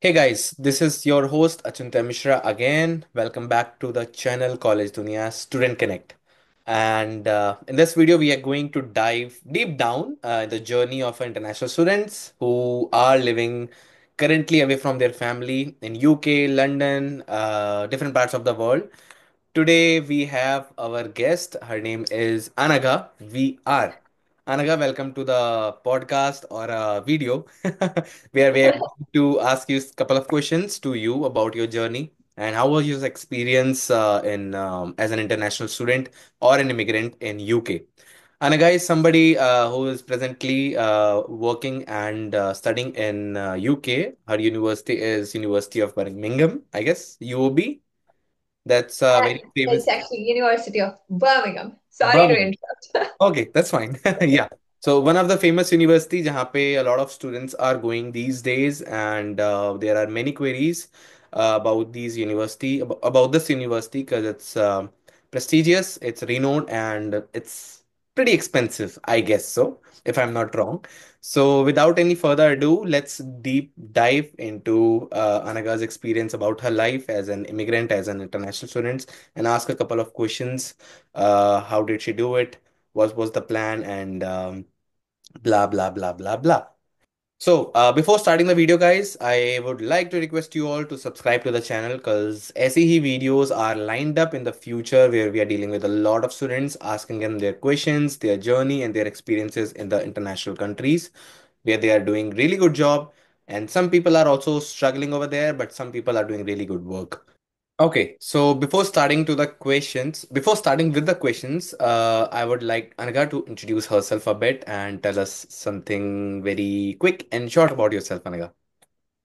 Hey guys, this is your host Achunta Mishra again. Welcome back to the channel Collegedunia Student Connect. And in this video, we are going to dive deep down the journey of international students who are living currently away from their family in UK, London, different parts of the world. Today we have our guest. Her name is Anagha. Anagha, welcome to the podcast or video where we are going to ask you a couple of questions to you about your journey and how was your experience in as an international student or an immigrant in UK. Anagha is somebody who is presently working and studying in UK. Her university is University of Birmingham, I guess, UOB. That's very It's famous. actually University of Birmingham. Sorry to Birmingham. interrupt. Okay, that's fine. Yeah. So one of the famous university जहाँ पे a lot of students are going these days, and there are many queries about these university about this university because it's prestigious, it's renowned, and it's pretty expensive, I guess so, if I'm not wrong. So without any further ado, let's deep dive into Anaga's experience about her life as an immigrant, as an international student, and ask a couple of questions. How did she do it? What was the plan? And blah blah blah blah blah. So, before starting the video, guys, I would like to request you all to subscribe to the channel because ऐसे ही videos are lined up in the future where we are dealing with a lot of students, asking them their questions, their journey, and their experiences in the international countries where they are doing really good job. And some people are also struggling over there, but some people are doing really good work. Okay, so before starting with the questions, I would like Anagha to introduce herself a bit and tell us something very quick and short about yourself, Anagha.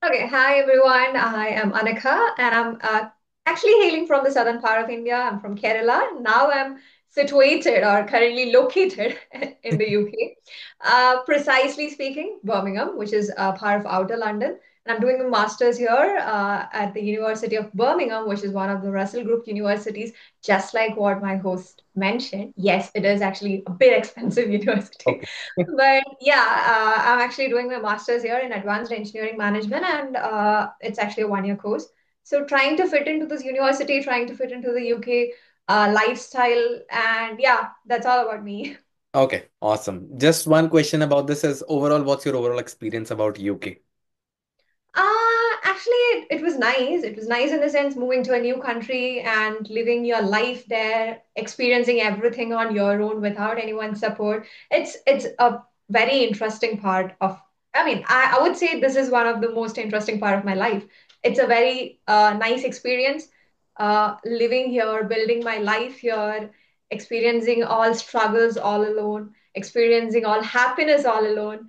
Okay, hi everyone. I am Anagha and I'm actually hailing from the southern part of India. I'm from Kerala. Now I'm situated or currently located in the UK. Precisely speaking, Birmingham, which is part of Outer London. And I'm doing a master's here at the University of Birmingham, which is one of the Russell Group universities, just like what my host mentioned. Yes, it is actually a bit expensive university. Okay. But yeah, I'm actually doing my master's here in advanced engineering management, and it's actually a 1 year course. So trying to fit into this university, trying to fit into the UK lifestyle, and yeah, that's all about me. Okay, awesome. Just one question about this is overall, what's your overall experience about UK? Actually, it was nice. It was nice in the sense moving to a new country and living your life there, experiencing everything on your own without anyone's support. It's a very interesting part of. I mean, I would say this is one of the most interesting part of my life. It's a very nice experience, living here, building my life here, experiencing all struggles all alone, experiencing all happiness all alone.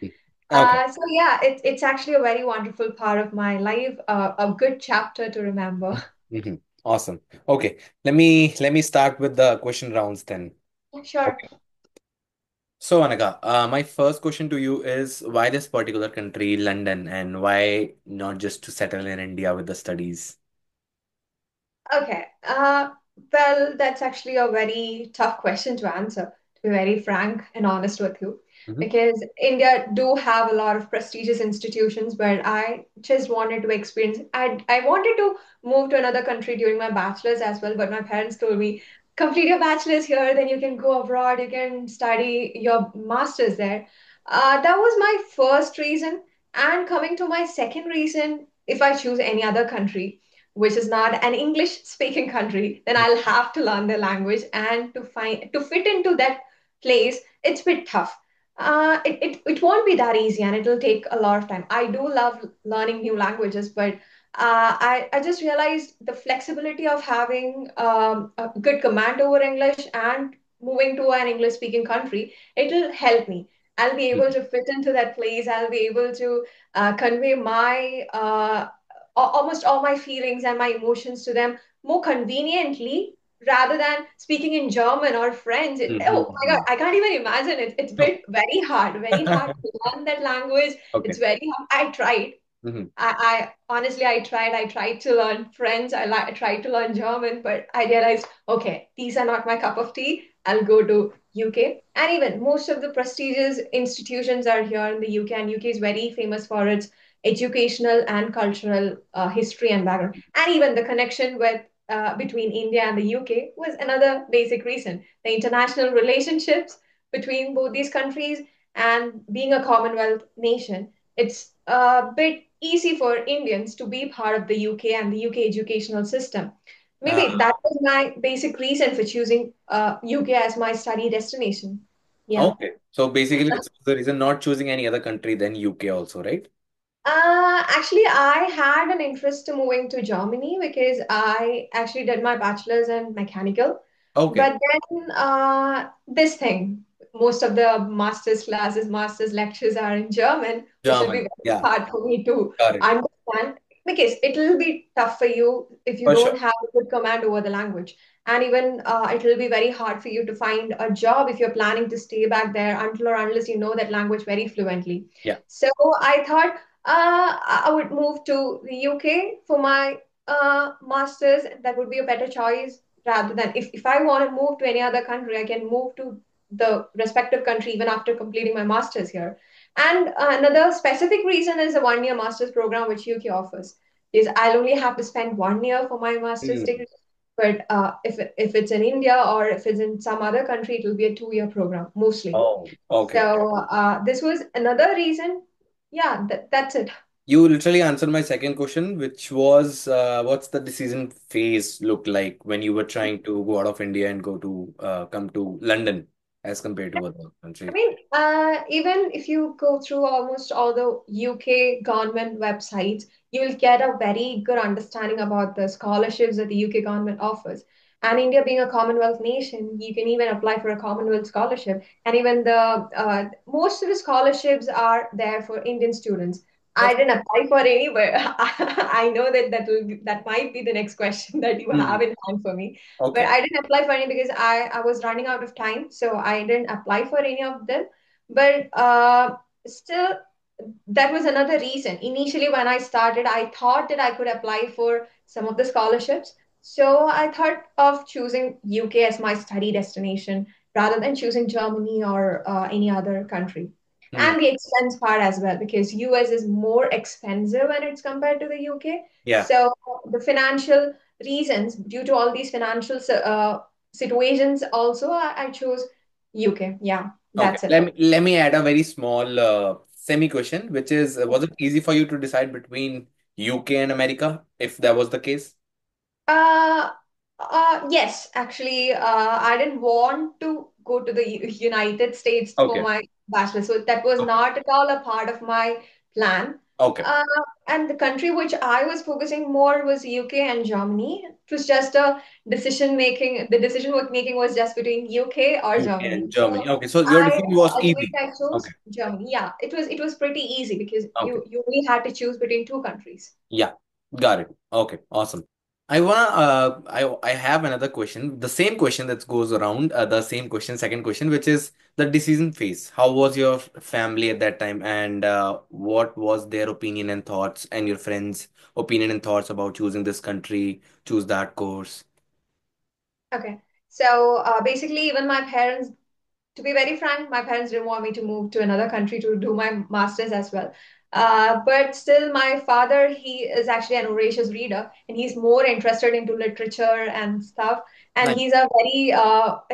Okay. So yeah, it's actually a very wonderful part of my life, a good chapter to remember. Mhm. Awesome. Okay, let me start with the question rounds then. Yeah, sure. Okay. So, Anagha, my first question to you is why this particular country, London, and why not just to settle in India with the studies? Okay. Well, that's actually a very tough question to answer, to be very frank and honest with you. Mhm. Because India do have a lot of prestigious institutions, but I just wanted to experience. I wanted to move to another country during my bachelor's as well, but my parents told me, complete your bachelor's here, then you can go abroad, you can study your master's there. That was my first reason. And coming to my second reason, if I choose any other country which is not an English speaking country, then I'll have to learn the language and to fit into that place, it's a bit tough. It won't be that easy and it'll take a lot of time. I do love learning new languages, but I just realized the flexibility of having a good command over English and moving to an English speaking country, it'll help me. I'll be able Mhm. to fit into that place. I'll be able to convey my almost all my feelings and my emotions to them more conveniently rather than speaking in German or French. Oh my God, Mhm. I can't even imagine it. It's Oh. been very hard to learn that language. Okay. It's very hard. I tried. Mhm. I honestly, I tried. I tried to learn French. I tried to learn German, but I realized, okay, these are not my cup of tea. I'll go to UK. And even most of the prestigious institutions are here in the UK, and UK is very famous for its educational and cultural history and background. And even the connection with between India and the UK was another basic reason. The international relationships between both these countries and being a Commonwealth nation, it's a bit easy for Indians to be part of the UK and the UK educational system. Uh, Maybe that was my basic reason for choosing UK as my study destination. Yeah. okay. So basically, this was the reason not choosing any other country than UK also, right? Actually, I had an interest to moving to Germany because I actually did my bachelor's in mechanical. Okay. But then this thing, most of the master's classes, master's lectures are in German, which will be German. very Yeah. hard for me to Got it. understand because it will be tough for you if you For sure. don't have a good command over the language. And even it will be very hard for you to find a job if you're planning to stay back there until or unless you know that language very fluently. Yeah. So I thought I would move to the UK for my master's. That would be a better choice rather than if I want to move to any other country, I can move to the respective country even after completing my master's here. And another specific reason is a 1 year master's program which UK offers. Is I'll only have to spend 1 year for my master's Hmm. degree. But if it's in India or if it's in some other country, it will be a 2 year program mostly. Oh, okay. So this was another reason. Yeah, that's it. You literally answered my second question, which was what's the decision phase look like when you were trying to go out of India and go to come to London as compared to other I countries? mean, even if you go through almost all the UK government websites, you'll get a very good understanding about the scholarships that the UK government offers. And India being a Commonwealth nation, you can even apply for a Commonwealth scholarship. And even the most of the scholarships are there for Indian students. I That's didn't apply for any, but I know that that might be the next question that you hmm. have in mind for me. But Okay. I didn't apply for any because I was running out of time, so I didn't apply for any of them. But still, that was another reason. Initially, when I started, I thought that I could apply for some of the scholarships. So I thought of choosing UK as my study destination rather than choosing Germany or any other country. Hmm. And the expense part as well, because US is more expensive when it's compared to the UK. Yeah. So the financial reasons, due to all these financial situations, also I chose UK. Yeah, Okay. that's it. Let me add a very small semi question, which is was it easy for you to decide between UK and America if that was the case? Uh, yes, actually, I didn't want to go to the United States for Okay. my bachelor, so that was Okay. not at all a part of my plan. Okay. Uh, and the country which I was focusing more was UK and Germany. It was just a decision making. The decision making was just between UK or UK Germany. and Germany. So Okay. So your I decision was ultimately easy. I chose Okay. Germany. Yeah, it was pretty easy because Okay. you only had to choose between two countries. Yeah. Got it. Okay. Awesome. I have another question. The same question that goes around, the same question, second question, which is the decision phase. How was your family at that time, and what was their opinion and thoughts, and your friends' opinion and thoughts about choosing this country, choose that course? Okay. So basically, even my parents, to be very frank, my parents didn't want me to move to another country to do my master's as well. But still, my father, he is actually an voracious reader and he's more interested into literature and stuff. And Nice. he's a very,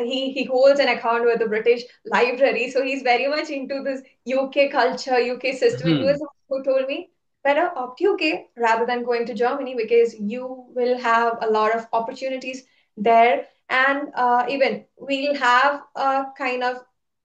he holds an account with the British Library. So he's very much into this UK culture, UK system. And he was Hmm. the one who told me, better opt UK rather than going to Germany because you will have a lot of opportunities there and even we'll have a kind of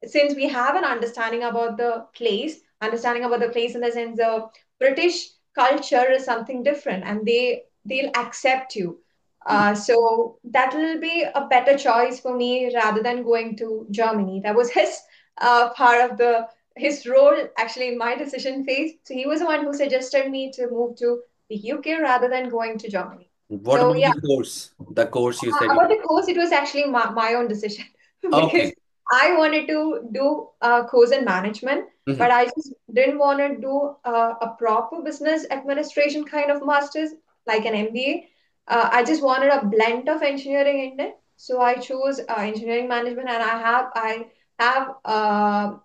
since we have an understanding about the place in the sense the British culture is something different and they'll accept you. Hmm. So that will be a better choice for me rather than going to Germany. That was his part of the his role actually in my decision phase. So he was the one who suggested me to move to the UK rather than going to Germany. What So about yeah, the course? The course you said about you. the course, it was actually my own decision because Okay. I wanted to do a course in management, Hmm. but I just didn't want to do a proper business administration kind of master's like an MBA. I just wanted a blend of engineering in it, so I chose engineering management, and I have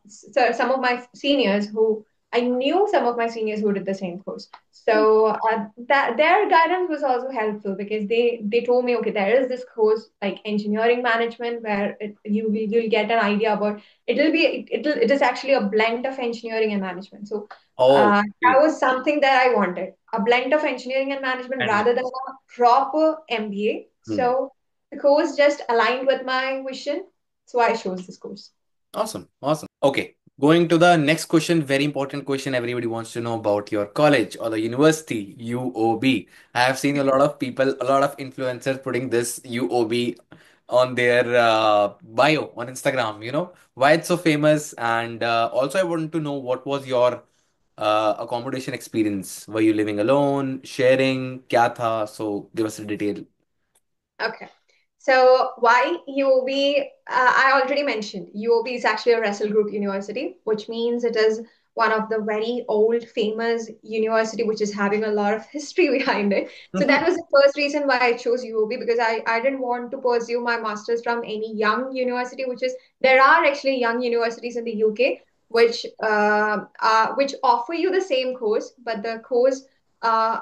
so some of my seniors who I knew some of my seniors who did the same course. So that their guidance was also helpful because they told me, okay, there is this course like engineering management where you'll get an idea about it is actually a blend of engineering and management. So Oh, that great. was something that I wanted, a blend of engineering and management And rather than a proper MBA. hmm. So the course just aligned with my vision, so I chose this course. Awesome. Awesome. Okay. Going to the next question, very important question everybody wants to know about your college or the university, UOB. I have seen a lot of people, a lot of influencers putting this UOB on their bio on Instagram, why it's so famous. And also, I want to know what was your accommodation experience. Were you living alone, sharing, kya tha? So give us a detail. Okay. So why UOB? I already mentioned UOB is actually a Russell Group university, which means it is one of the very old, famous university, which is having a lot of history behind it. So Mhm. that was the first reason why I chose UOB because I didn't want to pursue my master's from any young university, which is there are actually young universities in the UK which offer you the same course, but the course uh,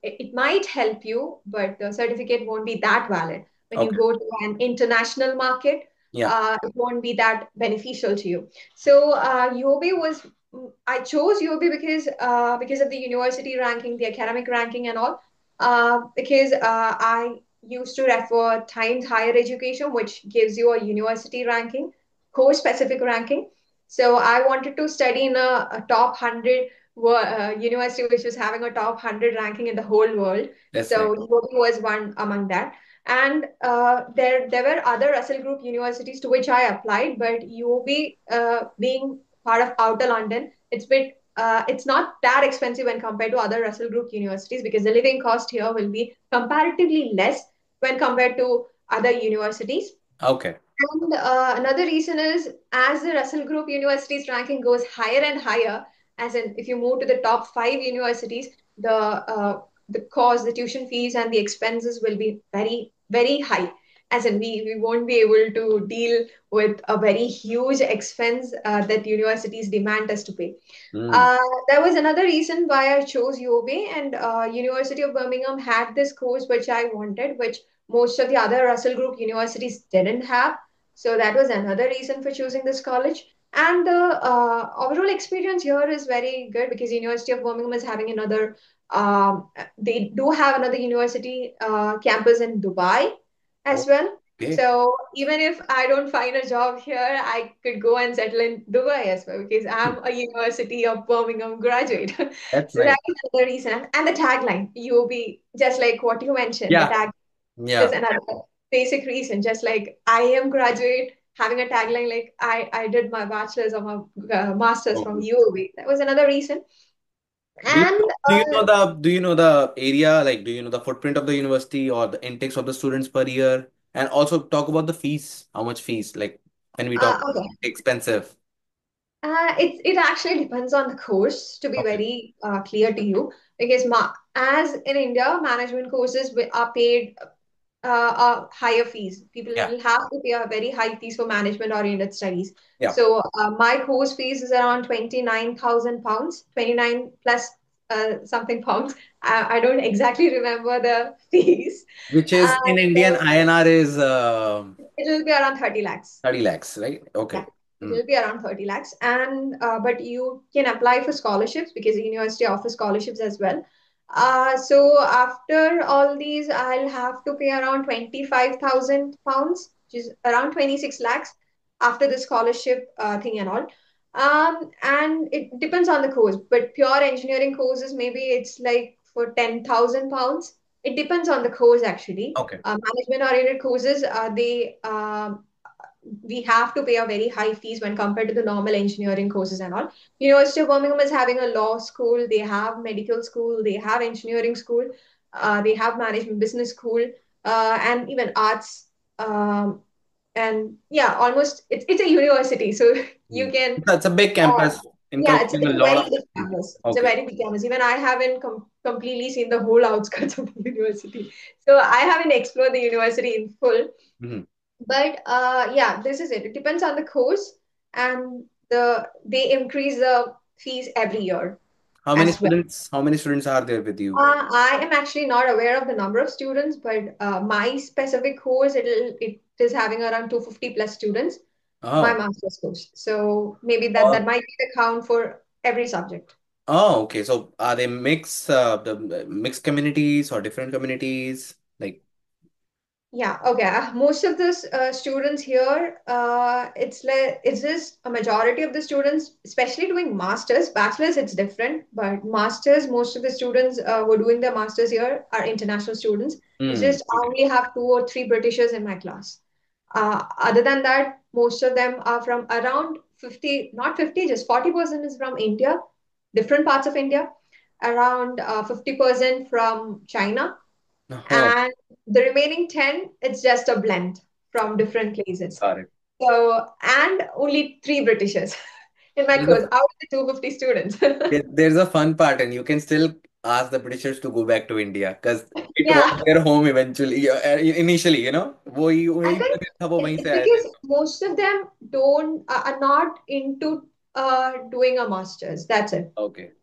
it might help you, but the certificate won't be that valid. When you Okay. go to an international market, Yeah. it won't be that beneficial to you. So UOB I chose UOB because of the university ranking, the academic ranking, and all. Because I used to refer Times Higher Education, which gives you a university ranking, course specific ranking. So I wanted to study in a top 100 university which was having a top 100 ranking in the whole world. That's nice. So UOB was one among that. And there were other Russell Group universities to which I applied, but UOB being part of Outer London, it's not that expensive when compared to other Russell Group universities because the living cost here will be comparatively less when compared to other universities. Okay. And another reason is as the Russell Group universities ranking goes higher and higher, as in if you move to the top five universities, the cost, the tuition fees, and the expenses will be very, very high. As in, we won't be able to deal with a very huge expense that universities demand us to pay. Hmm. Uh, there was another reason why I chose UOB, and University of Birmingham had this course which I wanted, which most of the other Russell Group universities didn't have. So that was another reason for choosing this college. And the overall experience here is very good because University of Birmingham is having they do have another university campus in Dubai as well. Okay. So even if I don't find a job here, I could go and settle in Dubai as well because Hmm. I'm a University of Birmingham graduate. That's So nice. that is another reason. And the tagline, UOB, just like what you mentioned, the Yeah. tag is Yeah. another basic reason. Just like I am graduate, having a tagline like I did my bachelor's or my master's from Okay. UOB. That was another reason. Do you And do you know the area, like do you know the footprint of the university or the intakes of the students per year? And also talk about the fees. How much fees? Like when we talk okay. expensive. It actually depends on the course, to be Okay. very clear to you, because as in India, management courses are paid higher fees. People Yeah. will have to pay a very high fees for management-oriented studies. Yeah. So my course fees is around 29,000 pounds, 29 plus something pounds. I don't exactly remember the fees. Which Uh, is in Indian so INR is it will be around 30 lakhs. 30 lakhs, right? Yeah, Okay. it Hmm. will be around 30 lakhs. And but you can apply for scholarships because the university offers scholarships as well. So after all these, I'll have to pay around 25,000 pounds, which is around 26 lakhs after the scholarship thing and all. And it depends on the course, but pure engineering courses, maybe it's like for 10,000 pounds. It depends on the course actually. Okay. Management oriented courses, we have to pay a very high fees when compared to the normal engineering courses and all. University of Birmingham is having a law school, they have medical school, they have engineering school, they have management business school, and even arts. And yeah, almost it's a university, so Hmm. you can. That's a big Uh, campus yeah, it's encompassing a it's a lot very of big people. campus. It's a Okay. very big campus. Even I haven't completely seen the whole outskirts of the university, so I haven't explored the university in full. Mhm. But yeah, this is it. It depends on the course, and they increase the fees every year How many as well. students? How many students are there with you? I am actually not aware of the number of students, but my specific course, it is having around 250 plus students, my Oh, master's course. So maybe that oh, might be the count for every subject. oh, okay. So are they mixed communities or different communities? Like, Yeah, okay. Most of the students here, it's just a majority of the students, especially doing masters. Bachelors, it's different, but masters, most of the students who are doing their masters here are international students. It's hmm, just I okay. only have two or three Britishers in my class. Other than that, most of them are from around 50, not 50, just 40% is from India, different parts of India, around 50% from China, Oh, and the remaining 10, it's just a blend from different places. got it. So, and only three Britishers in my There's course a, out of the 250 students. there's a fun part, and you can still ask the Britishers to go back to India because it was Yeah, their home eventually, initially, वही I वही think था वो वहीं it's से आए थे. because most of them don't are not into doing a master's. That's it. Okay,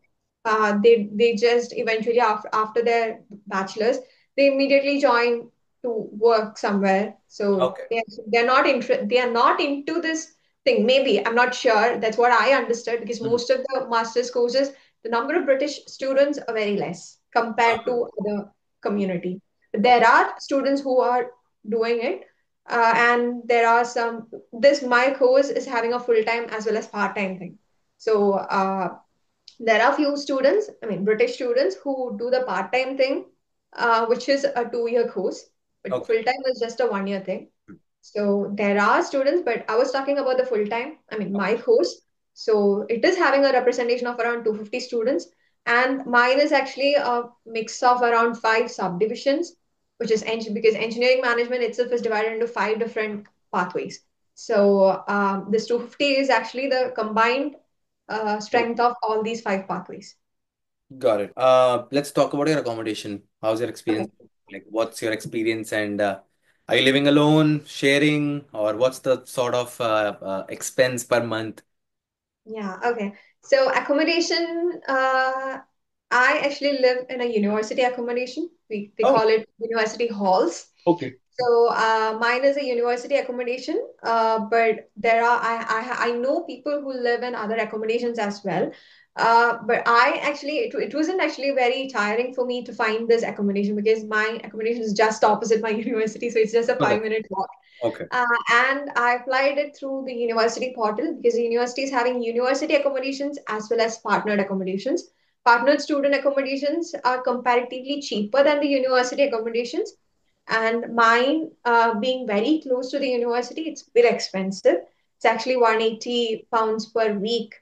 They just eventually after their bachelor's they immediately join to work somewhere, so okay. they are not into this thing. Maybe I'm not sure, that's what I understood, because Mhm. most of the master's courses, the number of British students are very less compared Uh, to other community, but there okay, are students who are doing it. And there are some, this my course is having a full-time as well as part-time thing. So there are few students, I mean, British students who do the part-time thing, which is a 2 year course, but okay. full-time is just a 1 year thing. So there are students, but I was talking about the full-time, I mean, my course. So it is having a representation of around 250 students, and mine is actually a mix of around five subdivisions, which is because engineering management itself is divided into five different pathways. So this 250 is actually the combined strength of all these five pathways. Got it. Let's talk about your accommodation. How's your experience? Okay. Like, what's your experience, and are you living alone, sharing, or what's the sort of expense per month? Yeah, okay. So accommodation, I actually live in a university accommodation. They Oh, call it university halls. okay. So mine is a university accommodation, but there are I know people who live in other accommodations as well. But I actually it wasn't actually very tiring for me to find this accommodation because my accommodation is just opposite my university, so it's just a Oh, 5 minute walk. okay. And I applied it through the university portal because the university is having university accommodations as well as partnered accommodations. Partnered student accommodations are comparatively cheaper than the university accommodations, and mine, being very close to the university, it's a bit expensive. It's actually 180 pounds per week.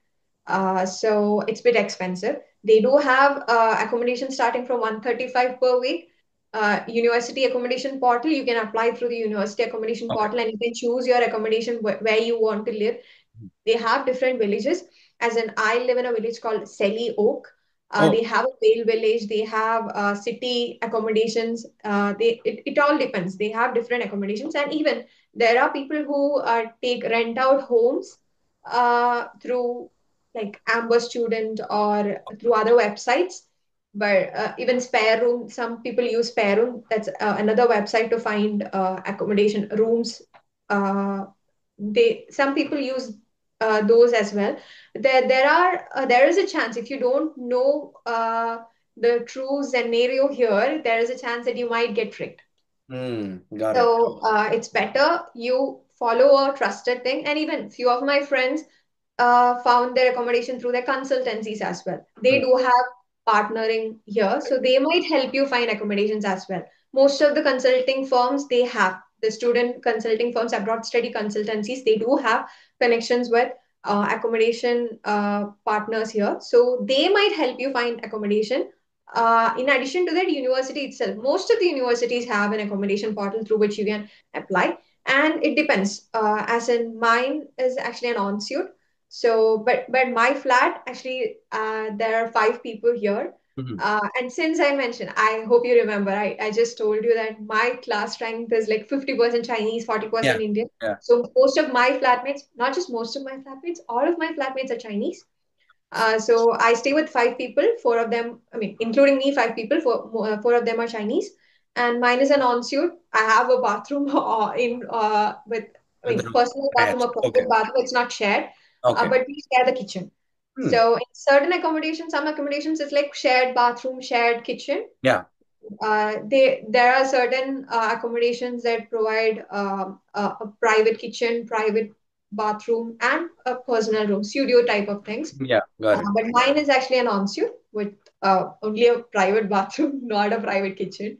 So it's a bit expensive. They do have accommodation starting from 135 per week. University accommodation portal, you can apply through the university accommodation Okay. portal and you can choose your accommodation where you want to live. They have different villages. As in, I live in a village called Selly Oak. Oh, They have a Vale village. They have city accommodations. It all depends. They have different accommodations, and even there are people who take rent out homes through like Amber Student or through other websites. But even Spare Room, some people use Spare Room. That's another website to find accommodation rooms. Uh, they some people use those as well. There is a chance if you don't know the true scenario here, there is a chance that you might get tricked. got it. So it's better you follow a trusted thing. And even few of my friends found their accommodation through their consultancies as well. They Hmm. do have partnering here, so they might help you find accommodations as well. Most of the consulting firms, they have the student consulting firms, abroad study consultancies, they do have connections with accommodation partners here, so they might help you find accommodation. In addition to that, university itself, most of the universities have an accommodation portal through which you can apply, and it depends. As in, mine is actually an ensuite. So, but my flat actually, there are five people here. Mhm. And since I mentioned, I hope you remember, I just told you that my class strength is like 50% Chinese, Yeah. 40% Indian. Yeah. So most of my flatmates, not just most of my flatmates, all of my flatmates are Chinese. So I stay with five people. Four of them, I mean, including me, five people. Four of them are Chinese, and mine is an ensuite. I have a bathroom in with, I With mean, the personal bathroom, attached. a Okay. public bathroom. It's not shared, Okay. but we share the kitchen. Hmm. So in certain accommodations, some accommodations it's like shared bathroom, shared kitchen. Yeah. There are certain accommodations that provide a private kitchen, private bathroom, and a personal room, studio type of things. Yeah. Got it. But mine is actually an ensuite with only a private bathroom, not a private kitchen.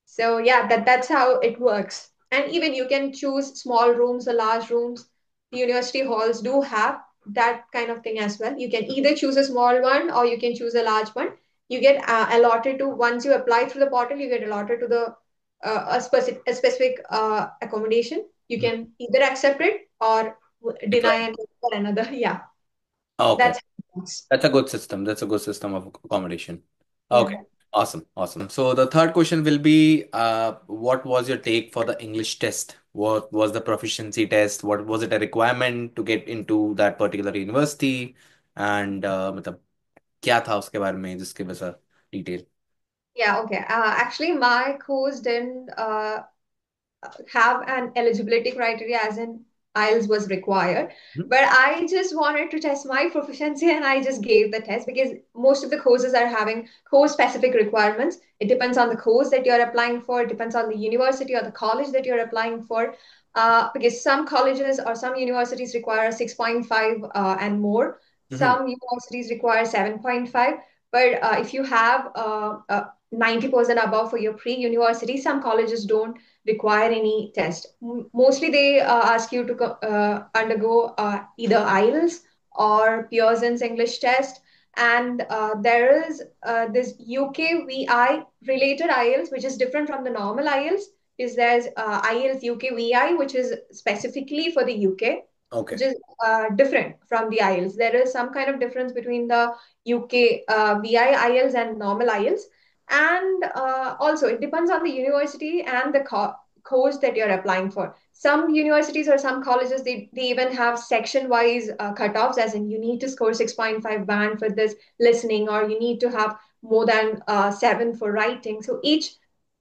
So yeah, that's how it works. And even you can choose small rooms or large rooms. The university halls do have that kind of thing as well. You can either choose a small one or you can choose a large one. You get allotted to once you apply through the portal, you get allotted to the a specific accommodation. You Hmm. can either accept it or deny Decline. and look for another. Yeah, Okay. that's how it works. That's a good system. That's a good system of accommodation. Okay. Yeah. Awesome. Awesome. So the third question will be, what was your take for the English test? What was the proficiency test? What was it a requirement to get into that particular university? And मतलब क्या था उसके बारे में जिसके वजह detail. Yeah, okay. Actually, my course didn't have an eligibility criteria as in IELTS was required. But I just wanted to test my proficiency and I just gave the test because most of the courses are having course specific requirements. It depends on the course that you're applying for, it depends on the university or the college that you're applying for. Because some colleges or some universities require 6.5 and more. Mm-hmm. Some universities require 7.5. But if you have 90% above for your pre-university, some colleges don't require any test. Mostly they ask you to undergo either IELTS or Pearson's English test. And there is this UKVI related IELTS, which is different from the normal IELTS. Is there's IELTS UKVI, which is specifically for the UK, which Okay. is different from the IELTS. There is some kind of difference between the UK VI IELTS and normal IELTS. And also, it depends on the university and the course that you're applying for. Some universities or some colleges, they even have section wise cutoffs, as in you need to score 6.5 band for this listening, or you need to have more than 7 for writing. So each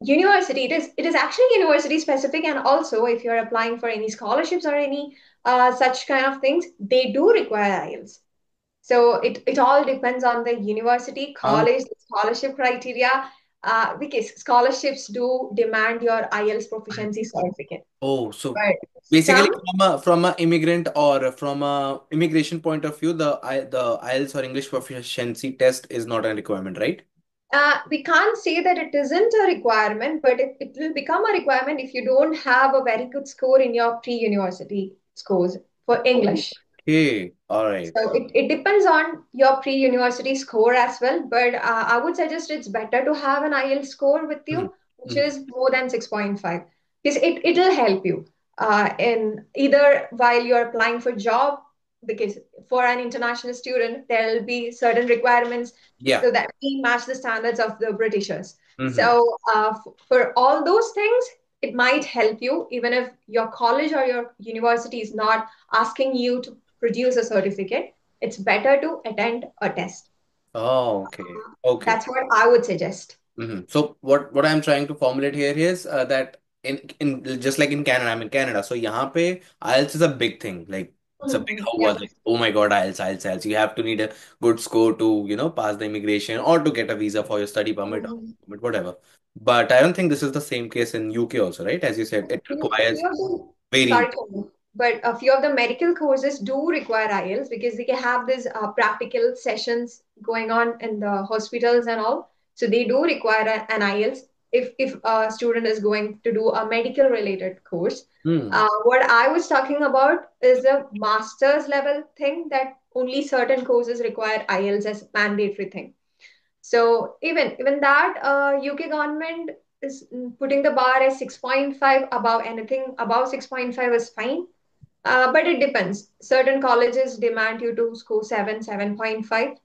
university, it is actually university specific. And also, if you're applying for any scholarships or any such kind of things, they do require IELTS. So it all depends on the university, Um, college, the scholarship criteria, because scholarships do demand your IELTS proficiency certificate. oh, so But basically some, from a immigrant or from a immigration point of view, the IELTS or English proficiency test is not a requirement, right? we can't say that it isn't a requirement, but it will become a requirement if you don't have a very good score in your pre-university scores for English. Okay. All right. So it depends on your pre-university score as well, but I would suggest it's better to have an IELTS score with Mhm. you, which Mhm. is more than 6.5, because it'll help you in either while you're applying for job, because for an international student, there'll be certain requirements Yeah. so that we match the standards of the Britishers. Hmm. So for all those things, it might help you, even if your college or your university is not asking you to produce a certificate, it's better to attend a test. Oh, okay. Okay. That's what I would suggest. So what I'm trying to formulate here is that in just like in Canada, I'm in Canada. So यहाँ पे IELTS is a big thing. Like it's a big Mhm. how Yeah. was like oh my God, IELTS, IELTS, IELTS. You have to need a good score to pass the immigration or to get a visa for your study permit Mhm. or whatever. But I don't think this is the same case in UK also, right? As you said, it Few requires of the, very. sorry, Komal, but a few of the medical courses do require IELTS because they have these practical sessions going on in the hospitals and all. So they do require an IELTS if a student is going to do a medical related course. Hmm. What I was talking about is the master's level thing that only certain courses require IELTS as mandatory thing. So even that UK government is putting the bar as 6.5 above anything above 6.5 is fine. But it depends. Certain colleges demand you to score 7, 7.5,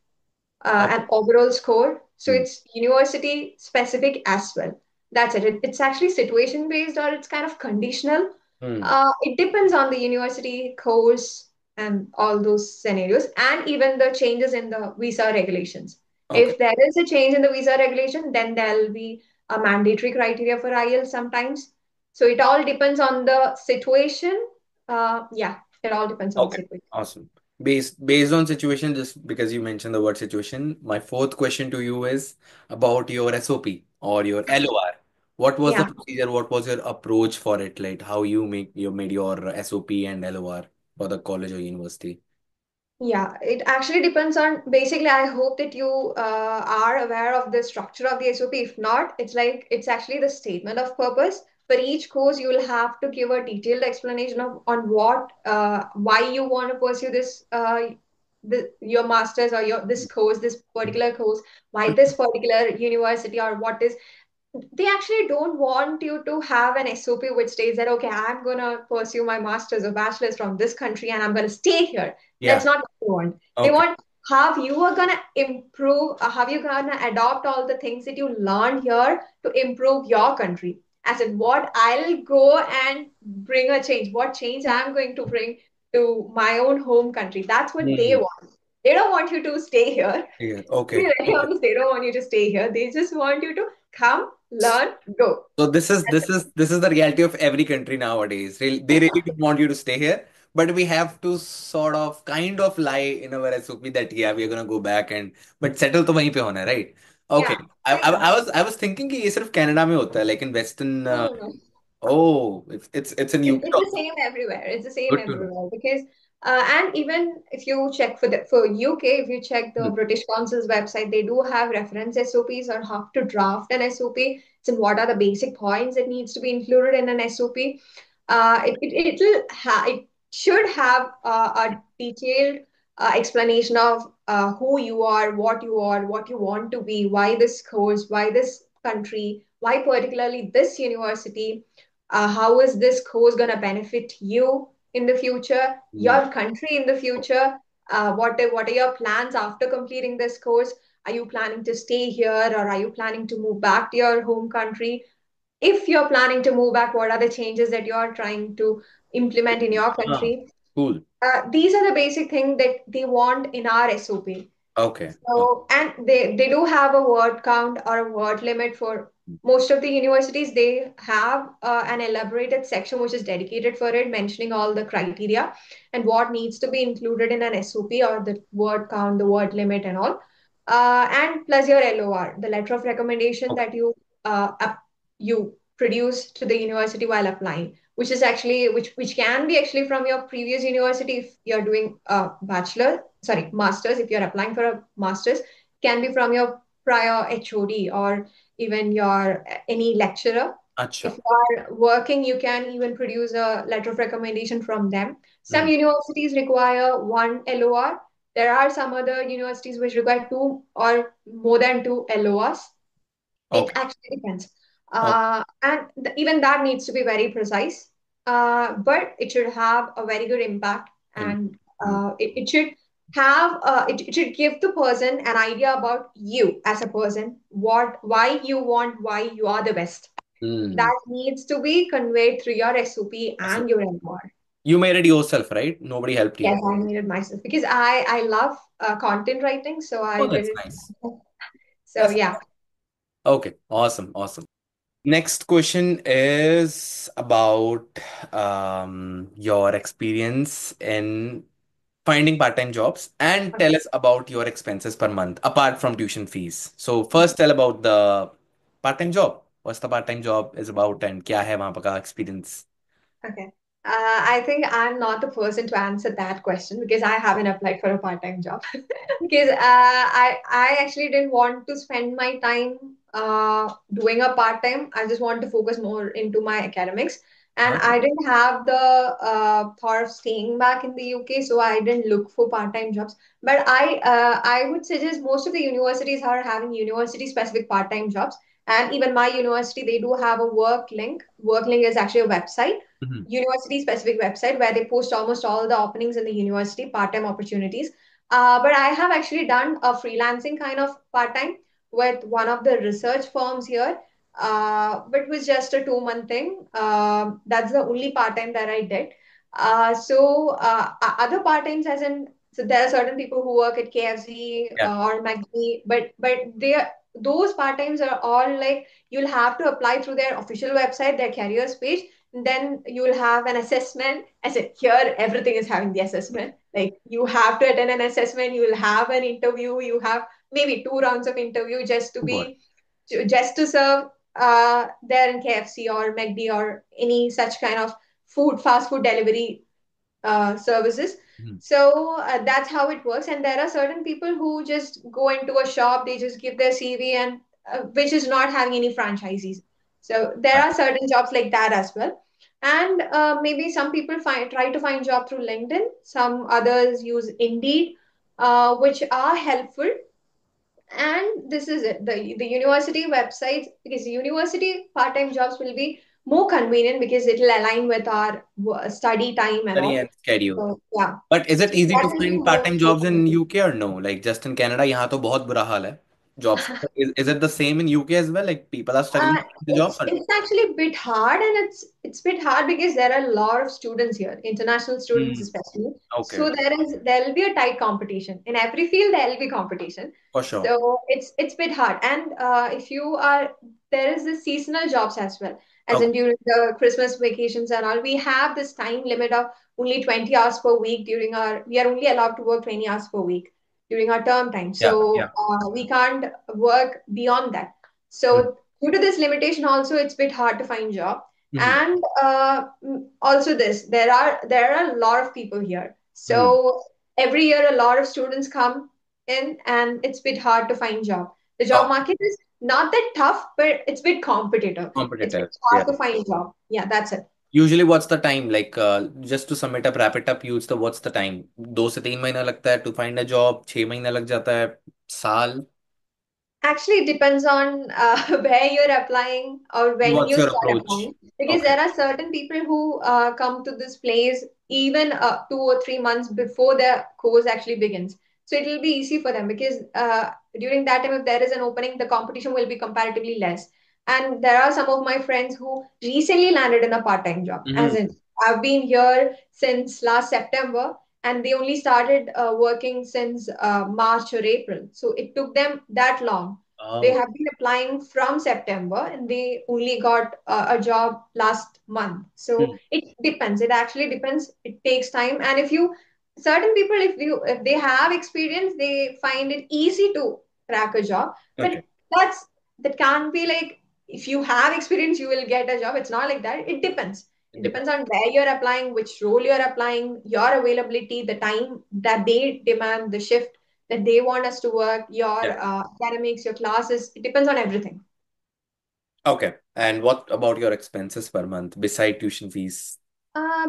Okay. an overall score. So Hmm. it's university specific as well. That's it. It's actually situation based or it's kind of conditional. Hmm. It depends on the university course. and all those scenarios, and even the changes in the visa regulations. Okay. If there is a change in the visa regulation, then there'll be a mandatory criteria for IELTS sometimes. So it all depends on the situation. Yeah, it all depends on the Okay. situation. Awesome. Based on situation, just because you mentioned the word situation, my fourth question to you is about your SOP or your LOR. What was the Yeah. procedure? What was your approach for it? Like how you made your SOP and LOR for the college or university? Yeah, it actually depends on basically. I hope that you are aware of the structure of the SOP. If not, it's like it's actually the statement of purpose. For each course, you will have to give a detailed explanation of on what why you want to pursue this your masters or your this course, this particular course, why this particular university or what is they actually don't want you to have an SOP which states that, okay, I'm going to pursue my master's or bachelor's from this country and I'm going to stay here. That's Yeah. not what they want. They Okay. want how you are going to improve, how you're going to adopt all the things that you learned here to improve your country. As in, what I'll go and bring a change, what change I'm going to bring to my own home country. That's what they Hmm. want. They don't want you to stay here. Yeah. To be Okay. very Okay. honest, they don't want you to stay here. They just want you to come, learn, go. So this is the reality of every country nowadays. They really don't want you to stay here, but we have to sort of kind of lie in our SOP that yeah, we're gonna go back and but settle तो वहीं पे होना है, right? Okay. Yeah, I, I, kind of. I was thinking कि ये सिर्फ Canada में होता है, like in Western. No, no, no. Oh, it's in UK It's the also. same everywhere. It's the same Good to know. everywhere because, and even if you check for UK, if you check the Hmm. British Council's website, they do have reference SOPs on how to draft an SOP. And what are the basic points that needs to be included in an SOP. It should have a detailed explanation of who you are, what you want to be, why this course, why this country, why particularly this university, how is this course going to benefit you in the future, Hmm. your country in the future, what are your plans after completing this course? Are you planning to stay here or are you planning to move back to your home country? If you're planning to move back, what are the changes that you're trying to implement in your Ah, country? cool. These are the basic things that they want in our SOP. Okay. Okay. So, and they do have a word count or a word limit for most of the universities. They have an elaborated section which is dedicated for it, mentioning all the criteria and what needs to be included in an SOP or the word count, the word limit, and all. And plus your LOR, the letter of recommendation Okay. that you produce to the university while applying, which is actually which can be actually from your previous university if you're doing a bachelor, sorry, masters. If you're applying for a masters, can be from your prior HOD or even your any lecturer. अच्छा. If you are working, you can even produce a letter of recommendation from them. Some Hmm. universities require one LOR. There are some other universities which require two or more than two LORs. It Okay. actually depends. Okay. And even that needs to be very precise. But it should have a very good impact and Hmm. it should it should give the person an idea about you as a person, why you want, why you are the best. Hmm. That needs to be conveyed through your SOP So and your MR. you made it yourself, right? Nobody helped you. Yes, I made it myself because I love content writing, so I Oh, did that's it. nice. So That's yeah. okay. Awesome. Awesome. Next question is about your experience in finding part-time jobs and tell us about your expenses per month apart from tuition fees. So first tell about the part-time job. What's the part-time job is about and क्या है वहाँ का experience? Okay. I think I'm not the person to answer that question because I haven't applied for a part-time job. Because I actually didn't want to spend my time doing a part-time. I just want to focus more into my academics. And Huh? I didn't have the thought of staying back in the UK, so I didn't look for part-time jobs. But I would suggest most of the universities are having university-specific part-time jobs. And even my university, they do have a work link. Work link is actually a website, Mhm. university specific website where they post almost all the openings in the university, part-time opportunities. But I have actually done a freelancing kind of part-time with one of the research firms here. But it was just a 2 month thing. That's the only part-time that I did. Other part-times, as in, so there are certain people who work at KFC Yeah. or McD, but those part-times are all like you'll have to apply through their official website, their careers page. Then you'll have an assessment. I said here everything is having the assessment. Like you have to attend an assessment, you will have an interview, you have maybe two rounds of interview Super. just to serve there in KFC or McD or any such kind of fast food delivery services. Mhm. So that's how it works. And there are certain people who just go into a shop, they just give their CV, and which is not having any franchisees. So there Right. are certain jobs like that as well. And maybe some people try to find job through LinkedIn. Some others use Indeed, which are helpful. And this is it. The university websites, because the university part-time jobs will be more convenient because it will align with our study time and Study all. and schedule. So yeah. But is it So easy that to will be find more part-time jobs in convenient. UK or no? Like just in Canada, यहाँ तो बहुत बुरा हाल है jobs का. Is it the same in UK as well? Like people are struggling Uh, to find the jobs or no? it's actually a bit hard, and it's a bit hard because there are a lot of students here, international students Hmm. especially. Okay, So there will be a tight competition in every field. There will be competition. for sure. So it's a bit hard. And if you are there is the seasonal jobs as well, as Okay. in during the Christmas vacations and all. We have this time limit of only 20 hours per week during our. We are only allowed to work 20 hours per week during our term time. Yeah, yeah. So we can't work beyond that. Hmm. So due to this limitation also it's a bit hard to find job. Mhm. And also this there are a lot of people here, Hmm. so every year a lot of students come in, and it's a bit hard to find job. The job Okay. market is not that tough, but it's a bit competitive. It's a bit Competitive. Yeah. hard to find job. Yeah, that's it. Usually, what's the time? Like, just to submit up, wrap it up, use the what's the time? 2 से 3 महीना लगता है to find a job. 6 महीना लग जाता है. साल. Actually, it depends on where you're applying or when What's you your start approach? applying. Because Okay. there are certain people who come to this place even 2 or 3 months before the course actually begins. So it will be easy for them because during that time, if there is an opening, the competition will be comparatively less. And there are some of my friends who recently landed in a part-time job. As Hmm. in, I've been here since last September, and they only started working since March or April. So it took them that long. They Oh. have been applying from September, and they only got a job last month. So Hmm. it depends. It actually depends. It takes time. And if you, certain people, if they have experience, they find it easy to crack a job. But Okay. that's that can't be like if you have experience, you will get a job. It's not like that. It depends. It It depends. depends on where you're applying, which role you're applying, your availability, the time that they demand, the shift that they want us to work, your Yeah. academics, your classes. It depends on everything. Okay. And what about your expenses per month beside tuition fees?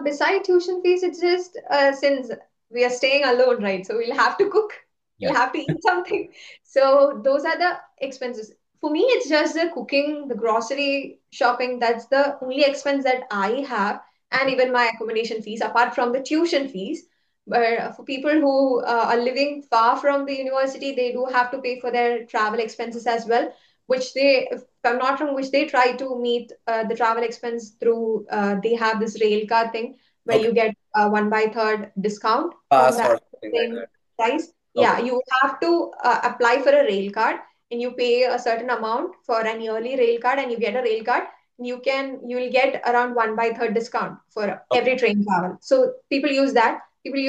Beside tuition fees, it's just since we are staying alone, right? So we'll have to cook, we'll Yeah. have to eat something. So those are the expenses. For me, it's just the cooking, the grocery shopping. That's the only expense that I have, and even my accommodation fees, apart from the tuition fees. But for people who are living far from the university, they do have to pay for their travel expenses as well, which they, if I'm not wrong, which they try to meet the travel expense through, they have this rail card thing where Okay. you get a 1/3 discount on Pass the or something like same that. price. Okay. Yeah, you have to apply for a rail card, and you pay a certain amount for an yearly rail card, and you get a rail card. You will get around 1/3 discount for Okay. every train travel. So people use that. People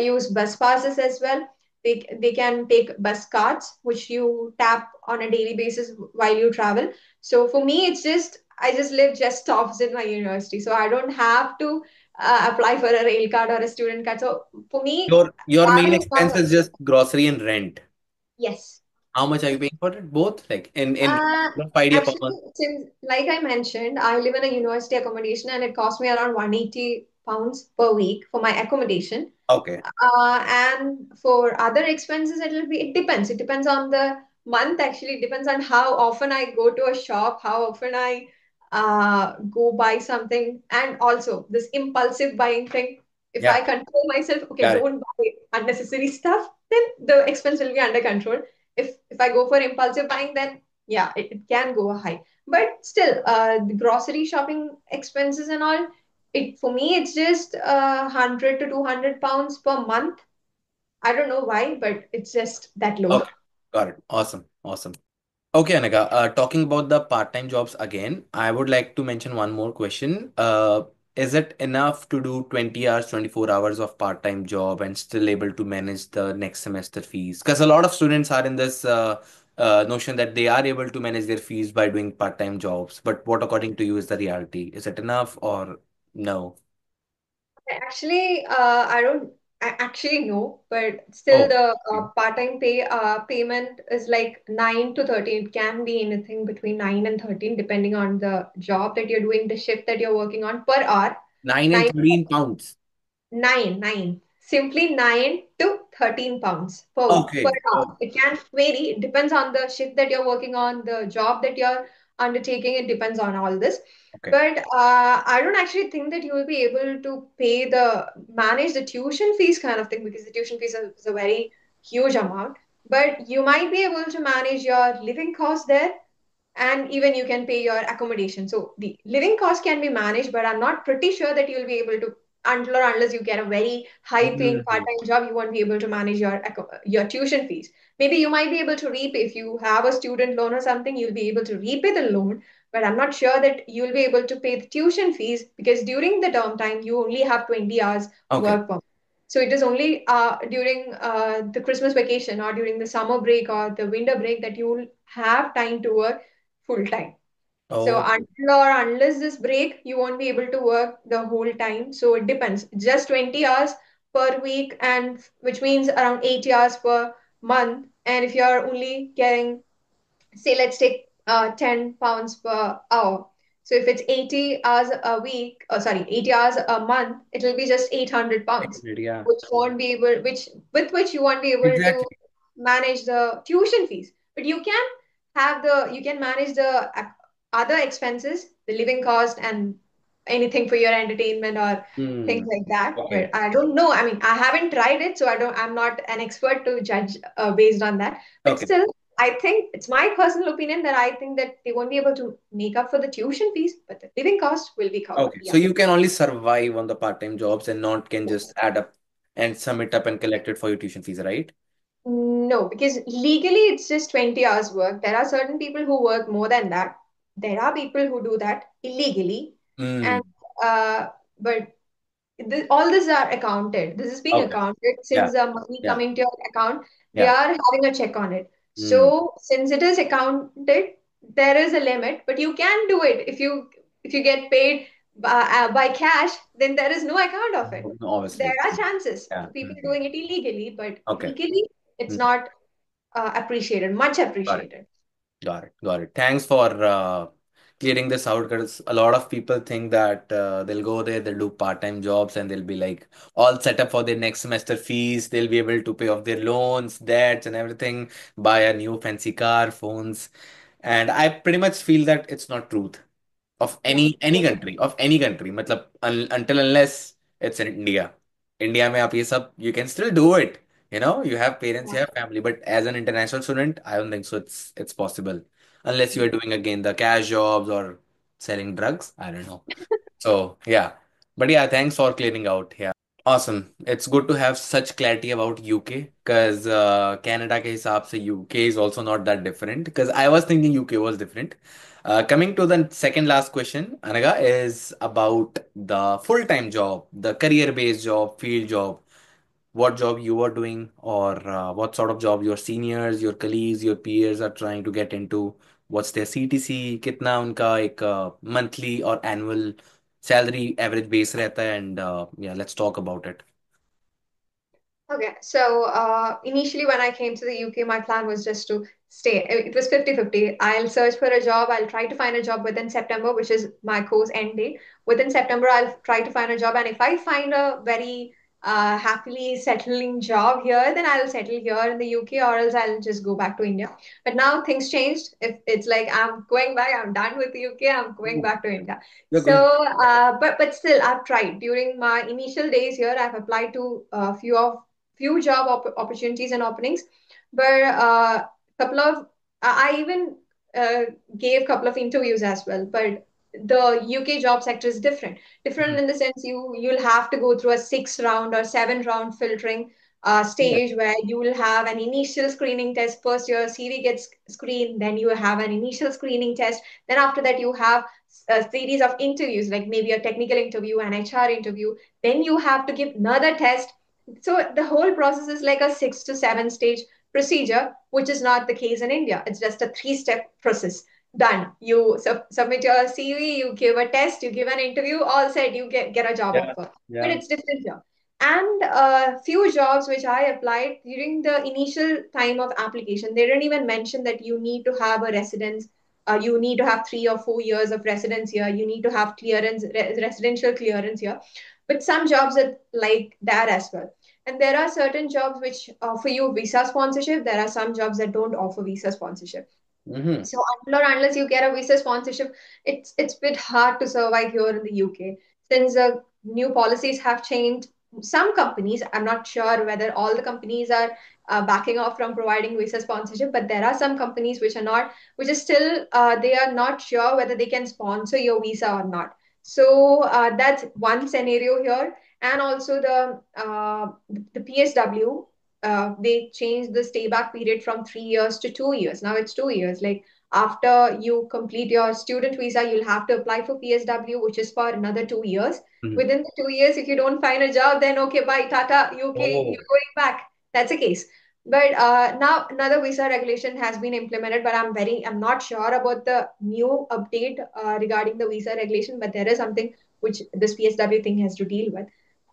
use bus passes as well. They can take bus cards which you tap on a daily basis while you travel. So for me, it's just I just live just opposite my university, so I don't have to apply for a rail card or a student card. So for me, Your main travel is not expense an is issue. just grocery and rent. Yes. How much are you paying for it? Both? Like in Uh, rough idea per Actually, month? since like I mentioned, I live in a university accommodation, and it costs me around 180 pounds per week for my accommodation. Okay. And for other expenses, it depends. It depends on the month, actually. It depends on how often I go to a shop, how often I go buy something, and also this impulsive buying thing. If Yeah. I control myself, okay, Got it. don't buy unnecessary stuff, then the expense will be under control. If I go for impulsive buying, then yeah, it can go high. But still, the grocery shopping expenses and all, It for me, it's just 100 to 200 pounds per month. I don't know why, but it's just that low. Okay, got it. Awesome, awesome. Okay, Anagha, talking about the part-time jobs again, I would like to mention one more question. Is it enough to do 20 hours, 24 hours of part-time job and still able to manage the next semester fees? Because a lot of students are in this notion that they are able to manage their fees by doing part-time jobs. But what, according to you, is the reality? Is it enough or no? Actually, I don't actually know, but still Oh, the okay. part-time payment is like 9 to 13. It can be anything between 9 and 13, depending on the job that you're doing, the shift that you're working on per hour. 9 and 9 13 pounds. 9, simply 9 to 13 pounds per Okay. hour. Oh, It can vary. It depends on the shift that you're working on, the job that you're undertaking. It depends on all this. okay. But I don't actually think that you will be able to manage the tuition fees kind of thing, because the tuition fees is a very huge amount. But you might be able to manage your living costs there, and even you can pay your accommodation. So the living cost can be managed, but I'm not pretty sure that you'll be able to, until or unless you get a very high paying Mhm. part-time job, you won't be able to manage your tuition fees. Maybe you might be able to repay if you have a student loan or something, you'll be able to repay the loan, but I'm not sure that you'll be able to pay the tuition fees, because during the term time you only have 20 hours Okay. work per month. So it is only during the Christmas vacation or during the summer break or the winter break that you will have time to work full time. So Oh, until or unless this break, you won't be able to work the whole time. So it depends. Just 20 hours per week, and which means around 80 hours per month. And if you're only getting, say, let's take 10 pounds per hour. So if it's 80 hours a week, or sorry, 80 hours a month, it will be just 800 pounds, yeah. which won't be able, which with which you won't be able to Exactly. manage the tuition fees. But you can manage the other expenses, the living cost and anything for your entertainment or things Hmm. like that. Okay. But I don't know. I mean, I haven't tried it, so I'm not an expert to judge based on that. But Okay. still, I think it's my personal opinion that I think that they won't be able to make up for the tuition fees, but the living cost will be covered. Okay. Yeah. So you can only survive on the part-time jobs and not can just add up and sum it up and collect it for your tuition fees, right? No, because legally it's just 20 hours work. There are certain people who work more than that. There are people who do that illegally. Hmm. And but all this are accounted. This is being Okay. accounted Yeah. since the money Yeah. coming to your account, they Yeah. are having a check on it. Hmm. So since it is accounted, there is a limit, but you can do it if you get paid by cash, then there is no account of it. No, There obviously. are chances Yeah. of people Mhm. doing it illegally, but Okay. legally, it's Mhm. not appreciated, much Got it. appreciated. Got it. Got it. Thanks for clearing this out because a lot of people think that they'll go there, they'll do part-time jobs, and they'll be like all set up for their next semester fees. They'll be able to pay off their loans, debts, and everything, buy a new fancy car, phones. And I pretty much feel that it's not truth of Yeah. any country मतलब until unless it's in India में आप ये सब you can still do it, you have parents, you Yeah. have family, but as an international student I don't think so it's possible unless you are doing again the cash jobs or selling drugs. I don't know. So yeah, but yeah, thanks for clearing out. Yeah. Awesome. It's good to have such clarity about UK because Canada के हिसाब से UK is also not that different because I was thinking UK was different. Coming to the second last question, Anaga, is about the full-time job, the career-based job, field job. What job you are doing or what sort of job your seniors, your colleagues, your peers are trying to get into. What's their CTC? कितना उनका एक monthly or annual salary average base रहता है and yeah, let's talk about it. Okay, so initially when I came to the UK, my plan was just to stay. It was 50-50. I'll search for a job. I'll try to find a job within September, which is my course end date. Within September, I'll try to find a job. And if I find a very happily settling job here, then I'll settle here in the UK, or else I'll just go back to India. But now things changed. If it's like I'm going back, I'm done with the UK, I'm going Oh, back to India. you're So, going. but still, I've tried. During my initial days here, I've applied to a few job opportunities and openings, but couple of I even uh, gave couple of interviews as well, but the UK job sector is different. Different Mm. in the sense you'll have to go through a 6 round or 7 round filtering Yeah. stage where you will have an initial screening test. First, your CV gets screened, then you have an initial screening test. Then after that, you have a series of interviews, like maybe a technical interview, an HR interview. Then you have to give another test. So the whole process is like a 6 to 7 stage procedure, which is not the case in India. It's just a 3 step process. Done. You submit your CV, you give a test, you give an interview, all said, you get a job Yeah. offer. But Yeah. it's different here. And a few jobs which I applied during the initial time of application, they didn't even mention that you need to have a residence. You need to have 3 or 4 years of residence here. You need to have residential clearance here. But some jobs are like that as well. And there are certain jobs which offer you visa sponsorship. There are some jobs that don't offer visa sponsorship. Mm-hmm. So until or unless you get a visa sponsorship, it's a bit hard to survive here in the UK since the new policies have changed. Some companies, I'm not sure whether all the companies are backing off from providing visa sponsorship, but there are some companies which are not, which is still they are not sure whether they can sponsor your visa or not. So that's one scenario here, and also the PSW. They changed the stay back period from 3 years to 2 years. Now it's 2 years. Like after you complete your student visa, you'll have to apply for PSW, which is for another 2 years. Mm-hmm. Within the 2 years, if you don't find a job, then okay, bye, Tata, UK, Oh. you're going back. That's the case. But now another visa regulation has been implemented, but I'm not sure about the new update regarding the visa regulation. But there is something which this PSW thing has to deal with.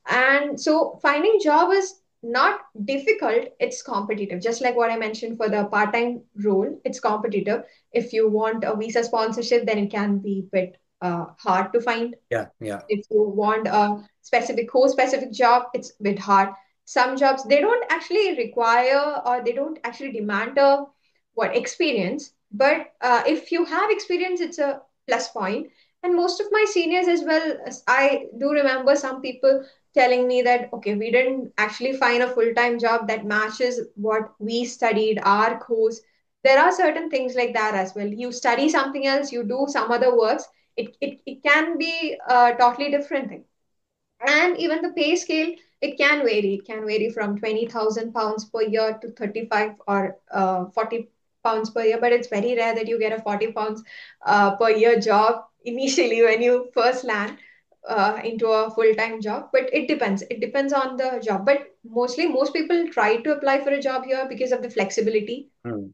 And so finding job is not difficult, it's competitive. Just like what I mentioned for the part-time role, it's competitive. If you want a visa sponsorship, then it can be a bit hard to find. Yeah. Yeah. If you want a specific course specific job, it's a bit hard. Some jobs they don't actually require or they don't actually demand a what experience, but if you have experience, it's a plus point. And most of my seniors as well, I do remember some people telling me that okay, we didn't actually find a full-time job that matches what we studied, our course. There are certain things like that as well. You study something else, you do some other works, it can be a totally different thing. And even the pay scale, it can vary. It can vary from 20,000 pounds per year to 35 or 40 pounds per year. But it's very rare that you get a 40 pounds per year job initially when you first land into a full-time job. But it depends. It depends on the job. But mostly, most people try to apply for a job here because of the flexibility. Mm.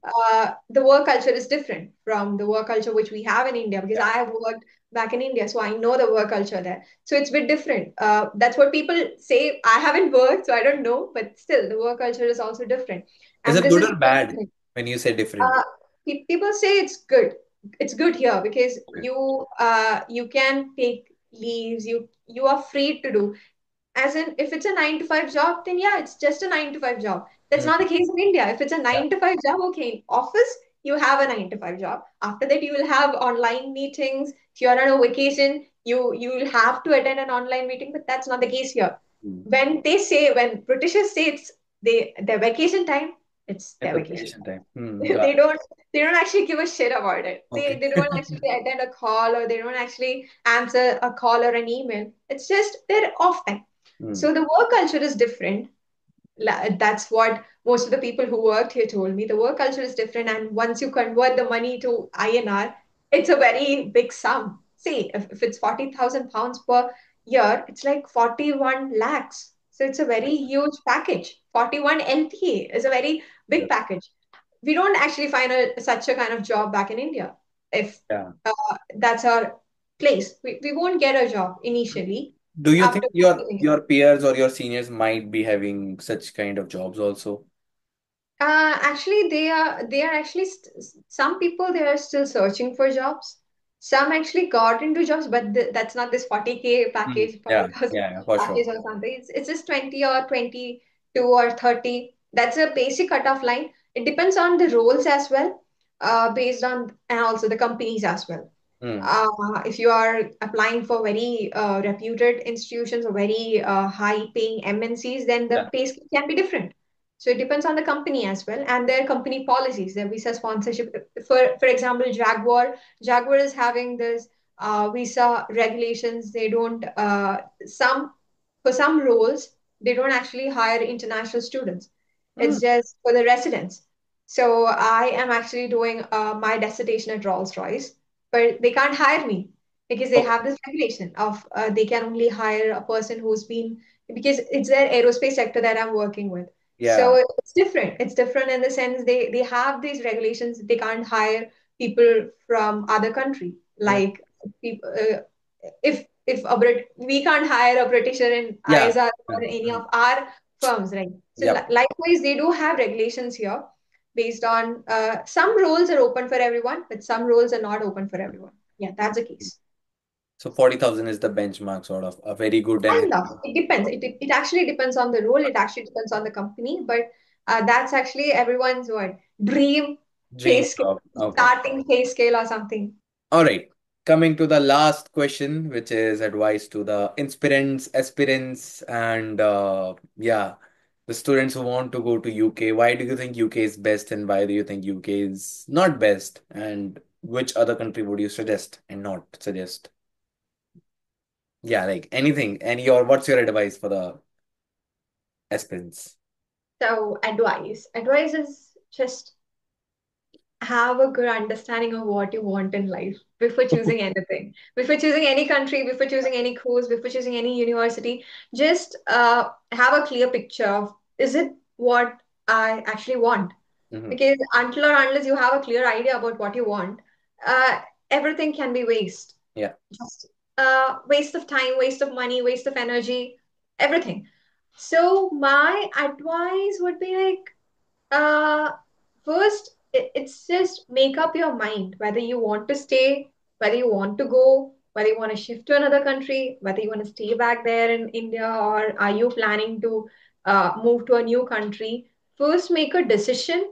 The work culture is different from the work culture which we have in India because Yeah. I have worked back in India, so I know the work culture there. So it's a bit different. That's what people say. I haven't worked, so I don't know, but still, the work culture is also different. Is And it this good is or the bad thing. when you say different? Uh, People say it's good. It's good here because Okay. you can take leaves. You are free to do. As in, if it's a 9 to 5 job, then yeah, it's just a 9 to 5 job. That's not the Mm. case in India. If it's a Yeah. 9 to 5 job, okay, in office, you have a 9 to 5 job. After that, you will have online meetings. If you're on a vacation, you will have to attend an online meeting, but that's not the case here. Mm. When Britishers say it's their vacation time, it's It's their a vacation vacation time. time. Mm. Got They it. don't actually give a shit about it. Okay. They don't actually attend a call or they don't actually answer a call or an email. It's just their off time. Mm. So the work culture is different. That's what most of the people who worked here told me. The work culture is different, and once you convert the money to INR, it's a very big sum. See, if it's 40,000 pounds per year, it's like 41 lakhs. So it's a very huge package. 41 LPA is a very big Yes. package. We don't actually find such a kind of job back in India. If Yeah. that's our place, we won't get a job initially Do you think after completing it. your peers or your seniors might be having such kind of jobs also? Actually, they are actually some people they are still searching for jobs. Some actually got into jobs, but that's not this 40K Mm. package, Yeah. 40,000 Yeah. Yeah. For sure. package or something. It's just 20 or 22 or 30. That's a basic cutoff line. It depends on the roles as well, based on and also the companies as well. Mm. If you are applying for very reputed institutions or very high-paying MNCs, then the Yeah. pay scale can be different. So it depends on the company as well and their company policies, their visa sponsorship. For example, Jaguar is having this. visa regulations. They don't some for some roles they don't actually hire international students. Hmm. It's just for the residents. So I am actually doing my dissertation at Rolls-Royce, but they can't hire me because they Okay. have this regulation of they can only hire a person who's been, because it's their aerospace sector that I'm working with. Yeah. So it's different. It's different in the sense they have these regulations. They can't hire people from other country. Yeah. Like people, if a we can't hire a Britisher in Yeah. ISR or Yeah. any of our firms, right? So Yep. likewise, they do have regulations here based on some roles are open for everyone, but some roles are not open for everyone. Yeah, that's the case. So 40,000 is the benchmark, sort of a very good and Kind of. It depends. It actually depends on the role. It actually depends on the company. But that's actually everyone's what dream pay dream scale, job. Okay. starting pay scale or something. All right. Coming to the last question, which is advice to the inspirants, aspirants, and yeah, the students who want to go to UK. Why do you think UK is best, and why do you think UK is not best? And which other country would you suggest and not suggest? Yeah, like anything. Any or what's your advice for the aspirants? So advice is just have a good understanding of what you want in life before choosing anything, before choosing any country, before choosing any course, before choosing any university. Just have a clear picture of, is it what I actually want? Hmm. Because until or unless you have a clear idea about what you want, everything can be waste. Yeah, Just waste of time, waste of money, waste of energy, everything. So my advice would be like, uh, first, it's just make up your mind whether you want to stay, whether you want to go, whether you want to shift to another country, whether you want to stay back there in India, or are you planning to move to a new country. First, make a decision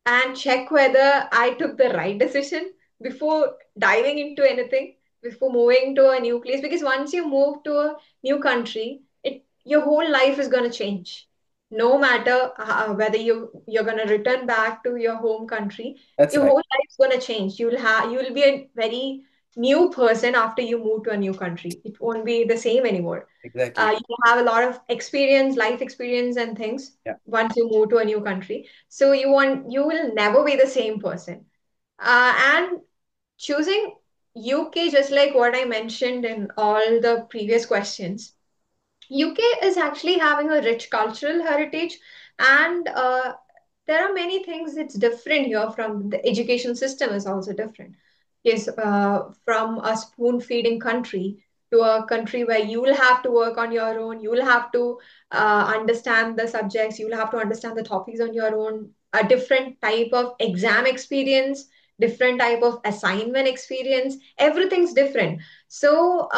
and check whether I took the right decision before diving into anything, before moving to a new place. Because once you move to a new country, your whole life is going to change. No matter whether you're going to return back to your home country, that's your right. whole life is going to change. You'll be a very new person after you move to a new country. It won't be the same anymore. Exactly. You have a lot of experience, life experience, and things Yeah. once you move to a new country. So you will never be the same person. And choosing UK, just like what I mentioned in all the previous questions, UK is actually having a rich cultural heritage, and there are many things that's different here. From the education system is also different. Yes, from a spoon feeding country to a country where you will have to work on your own, you will have to understand the subjects, you will have to understand the topics on your own, a different type of exam experience, different type of assignment experience, everything's different. So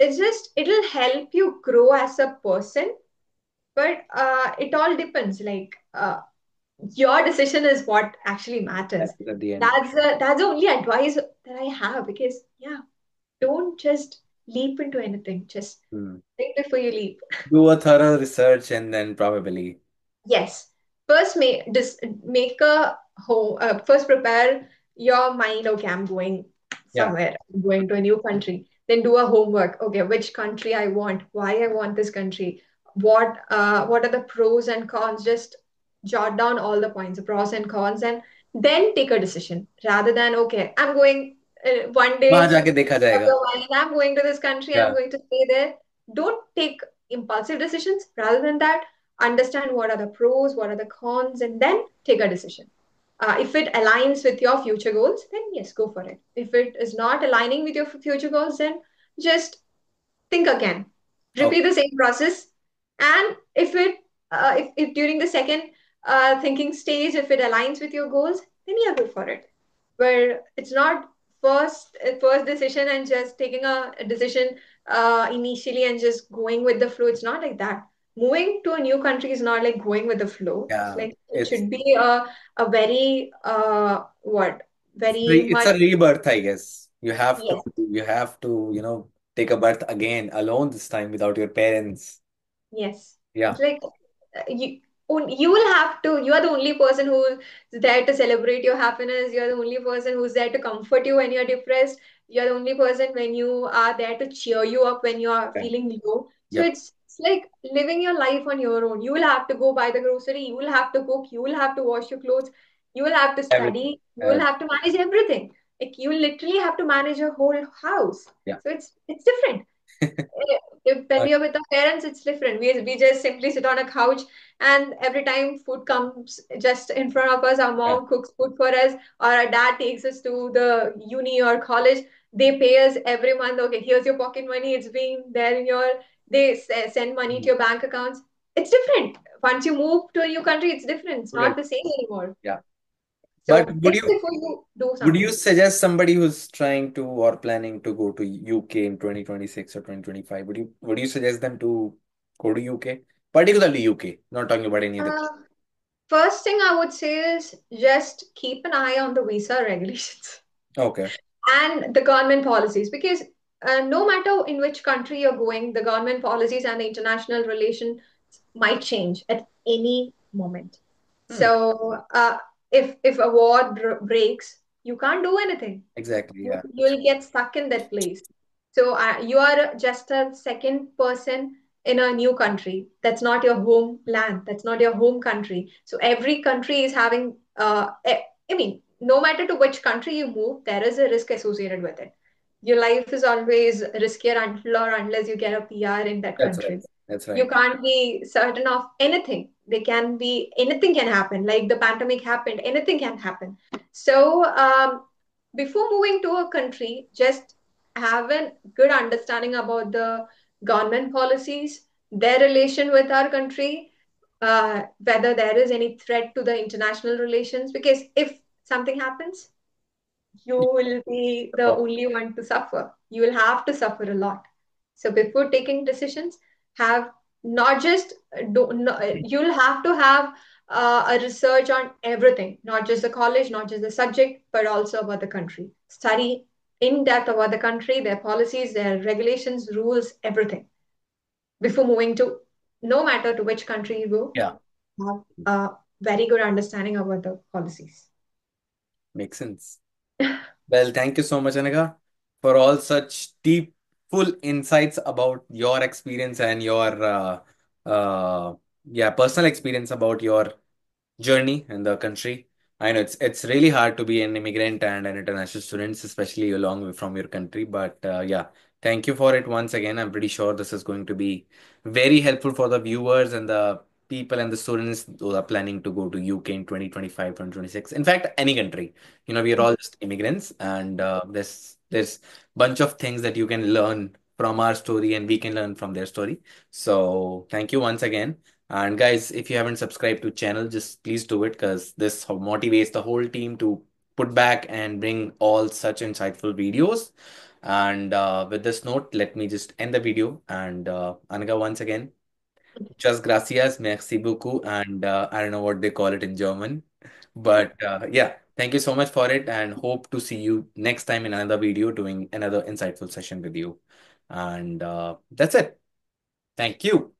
it's just it'll help you grow as a person, but it all depends. Like your decision is what actually matters. That's at the end. That's the only advice that I have. Because yeah, don't just leap into anything. Just Hmm. think before you leap. Do a thorough research and then probably. Yes. First, make a home. First, prepare your mind. Okay, I'm going Yeah. somewhere. I'm going to a new country. Then do a homework. Okay, which country I want? Why I want this country? What are the pros and cons? Just jot down all the points, the pros and cons, and then take a decision. Rather than okay, I'm going one वहां day. जाके देखा Of जाएगा. your mind, I'm going to this country. I'm Yeah. going to stay there. Don't take impulsive decisions. Rather than that, understand what are the pros, what are the cons, and then take a decision. If it aligns with your future goals, then yes, go for it. If it is not aligning with your future goals, then just think again. Okay. Repeat the same process. And if during the second thinking stage, if it aligns with your goals, then yeah, go for it. Where it's not first decision and just taking a decision initially and just going with the flow. It's not like that. Moving to a new country is not like going with the flow. It's Yeah. like it It's should be a very what very it's much. a rebirth, I guess. Yes. You have to, take a birth again alone this time without your parents. Yes. Yeah. It's like you will have to, you are the only person who's there to celebrate your happiness. You're the only person who's there to comfort you when you're depressed. You're the only person when you are there to cheer you up when you are Yeah. feeling low. So Yep. it's like living your life on your own. You will have to go buy the grocery, you will have to cook, you will have to wash your clothes, you will have to Everything. study, you will have to manage everything. Like you literally have to manage your whole house. Yeah. So it's different. If when Uh, we are with our parents, it's different. We just simply sit on a couch, and every time food comes just in front of us, our yeah. mom cooks food for us, or our dad takes us to the uni or college. They pay us every month. Okay, here's your pocket money. It's being there in your. They send money to Mhm. your bank accounts. It's different. Once you move to a new country, it's different. It's Totally. not the same anymore. Yeah. But So think before you do would you something. suggest somebody who's trying to or planning to go to UK in 2026 or 2025, would you suggest them to go to UK? Particularly UK, not talking about any other. Uh, First thing I would say is just keep an eye on the visa regulations Okay. and the government policies because no matter in which country you're going, the government policies and the international relation might change at any moment. Hmm. So if a war breaks, you can't do anything. Exactly. You, Yeah. you'll get stuck in that place. So you are just a second person in a new country. That's not your homeland. That's not your home country. So every country is having. I mean, no matter to which country you move, there is a risk associated with it. Your life is always riskier until or unless you get a PR in that That's right. country. That's You right. can't be certain of anything. They can be anything can happen. Like the pandemic happened, anything can happen. So before moving to a country, just have a good understanding about the government policies, their relation with our country, whether there is any threat to the international relations. Because if something happens, you will be the only one to suffer. You will have to suffer a lot. So before taking decisions, have not just do no, you'll have to have a research on everything, not just the college, not just the subject, but also about the country. Study in depth about the country, their policies, their regulations, rules, everything before moving to no matter to which country you go, Yeah. have a very good understanding about the policies. Makes sense. Well, thank you so much, Anagha, for all such deep, full insights about your experience and your yeah, personal experience about your journey in the country. I know it's really hard to be an immigrant and an international student, especially along from your country. But yeah, thank you for it once again. I'm pretty sure this is going to be very helpful for the viewers and the people and the students who are planning to go to UK in 2025, 2026. In fact, any country. We are all just immigrants, and there's bunch of things that you can learn from our story, and we can learn from their story. So thank you once again. And guys, if you haven't subscribed to channel, just please do it because this motivates the whole team to put back and bring all such insightful videos. And with this note, let me just end the video. And Anagha, once again, just gracias, merci beaucoup, and I don't know what they call it in German, but yeah, thank you so much for it, and hope to see you next time in another video doing another insightful session with you. And that's it. Thank you.